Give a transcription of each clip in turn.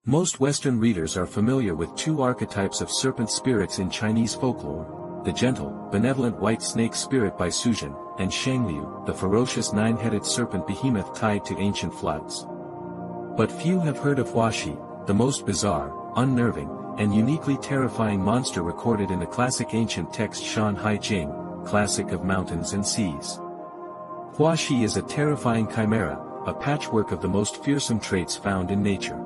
Most Western readers are familiar with two archetypes of serpent spirits in Chinese folklore: the gentle, benevolent white snake spirit by Suzhen, and Shangliu, the ferocious nine-headed serpent behemoth tied to ancient floods. But few have heard of Huashe, the most bizarre, unnerving, and uniquely terrifying monster recorded in the classic ancient text Shan Hai Jing, classic of mountains and seas. Huashe is a terrifying chimera, a patchwork of the most fearsome traits found in nature.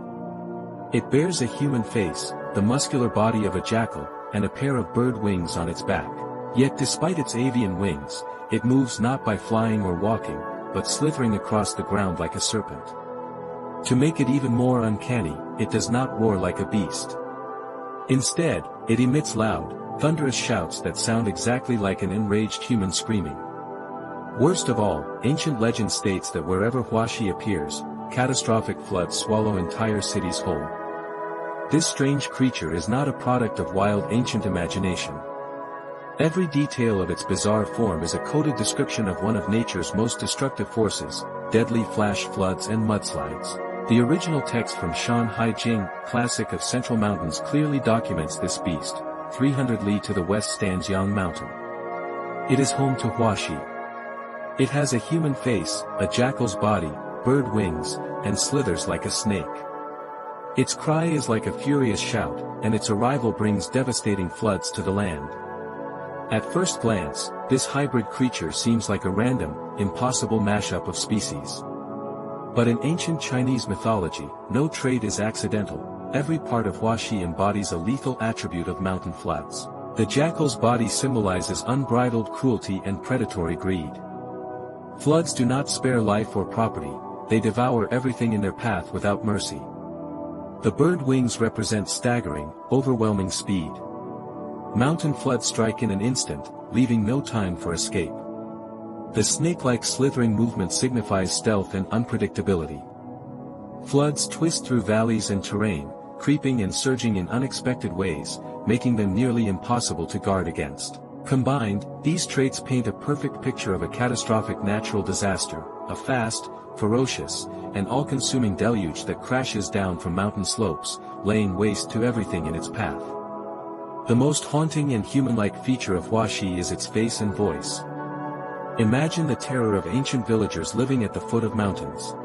It bears a human face, the muscular body of a jackal, and a pair of bird wings on its back. Yet despite its avian wings, it moves not by flying or walking, but slithering across the ground like a serpent. To make it even more uncanny, it does not roar like a beast. Instead, it emits loud, thunderous shouts that sound exactly like an enraged human screaming. Worst of all, ancient legend states that wherever Huashe appears, catastrophic floods swallow entire cities whole. This strange creature is not a product of wild ancient imagination. Every detail of its bizarre form is a coded description of one of nature's most destructive forces: deadly flash floods and mudslides. The original text from Shan Hai Jing, classic of central mountains, clearly documents this beast. 300 li to the west stands Yang Mountain. It is home to Huashe. It has a human face, a jackal's body, bird wings, and slithers like a snake. Its cry is like a furious shout, and its arrival brings devastating floods to the land. At first glance, this hybrid creature seems like a random, impossible mashup of species. But in ancient Chinese mythology, no trait is accidental. Every part of Huashe embodies a lethal attribute of mountain floods. The jackal's body symbolizes unbridled cruelty and predatory greed. Floods do not spare life or property, they devour everything in their path without mercy. The bird wings represent staggering, overwhelming speed. Mountain floods strike in an instant, leaving no time for escape. The snake-like slithering movement signifies stealth and unpredictability. Floods twist through valleys and terrain, creeping and surging in unexpected ways, making them nearly impossible to guard against. Combined, these traits paint a perfect picture of a catastrophic natural disaster, a fast, ferocious, and all-consuming deluge that crashes down from mountain slopes, laying waste to everything in its path. The most haunting and human-like feature of Huashe is its face and voice. Imagine the terror of ancient villagers living at the foot of mountains.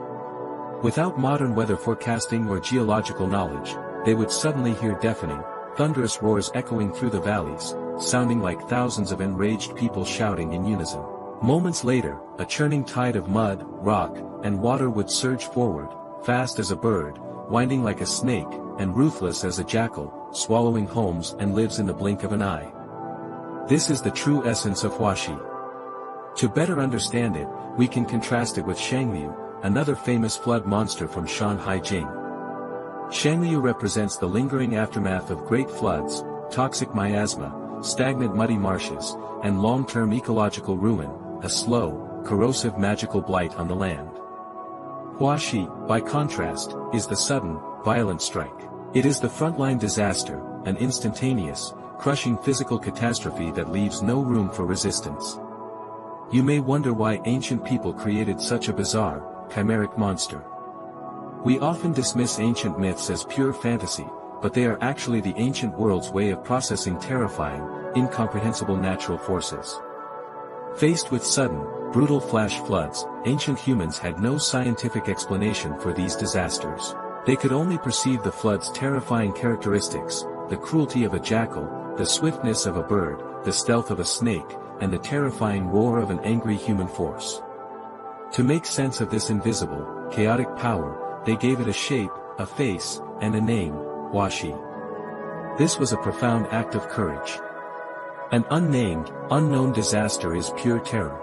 Without modern weather forecasting or geological knowledge, they would suddenly hear deafening, thunderous roars echoing through the valleys, sounding like thousands of enraged people shouting in unison. Moments later, a churning tide of mud, rock, and water would surge forward, fast as a bird, winding like a snake, and ruthless as a jackal, swallowing homes and lives in the blink of an eye. This is the true essence of Huashe. To better understand it, we can contrast it with Shangliu, another famous flood monster from Shan Hai Jing. Shangliu represents the lingering aftermath of great floods, toxic miasma, stagnant muddy marshes, and long-term ecological ruin, a slow, corrosive magical blight on the land. Huashe, by contrast, is the sudden, violent strike. It is the frontline disaster, an instantaneous, crushing physical catastrophe that leaves no room for resistance. You may wonder why ancient people created such a bizarre, chimeric monster. We often dismiss ancient myths as pure fantasy, but they are actually the ancient world's way of processing terrifying, incomprehensible natural forces. Faced with sudden, brutal flash floods, ancient humans had no scientific explanation for these disasters. They could only perceive the flood's terrifying characteristics: the cruelty of a jackal, the swiftness of a bird, the stealth of a snake, and the terrifying roar of an angry human force. To make sense of this invisible, chaotic power, they gave it a shape, a face, and a name: Huashe. This was a profound act of courage. An unnamed, unknown disaster is pure terror.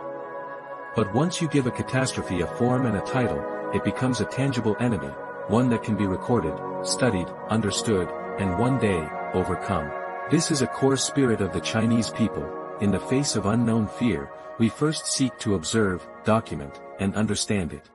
But once you give a catastrophe a form and a title, it becomes a tangible enemy, one that can be recorded, studied, understood, and one day, overcome. This is a core spirit of the Chinese people. In the face of unknown fear, we first seek to observe, document, and understand it.